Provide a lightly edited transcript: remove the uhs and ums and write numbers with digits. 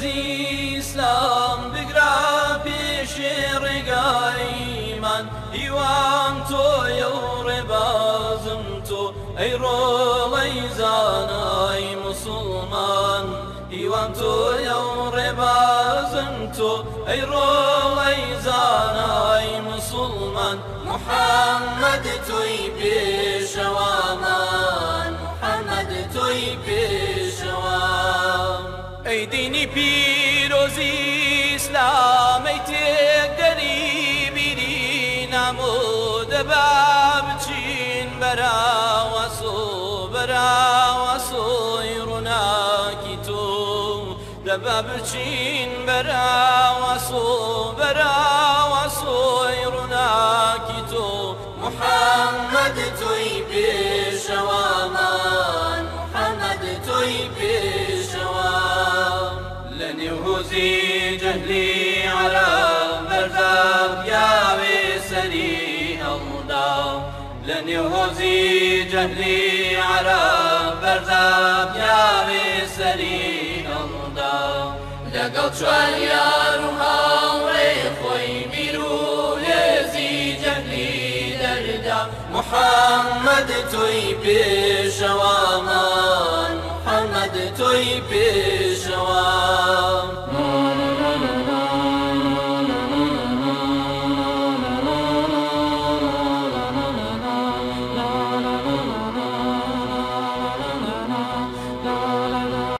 پیرۆزی ئیسلام بگرا پێشێ ڕێگایمان هیوام تۆیە و ڕێبازم تۆ ئەی ڕۆڵەی زانای موسڵمان هیوام تۆیە و ڕێبازم تۆ ئەی ڕۆڵەی زانای موسڵمان محەممەد تۆی پێشەوامان محەممەد تۆی پێشەوام ئەی دینی پیرۆزی ئیسلام ئەی تێکدەری بیری نامۆ دەبا بچین بەراوەسۆ بەراوەسۆی ڕووناکی تۆ دەبا بچین بەراوەسۆ بەراوەسۆی ڕووناکی تۆ محەممەد تۆی پێشەوامان محەممەد تۆی پێشەوام لە نێو هۆزی جەهلی عەرەب بەردەم پیاوێ سەری هەڵدا لە نێو هۆزی جەهلی عەرەب بەردەم پیاوێ سەری هەڵدا لەگەڵ چوار یار و هاوڕێ خۆی بیر و هێزی جەهلی دەردا محەممەد تۆی پێشەوامان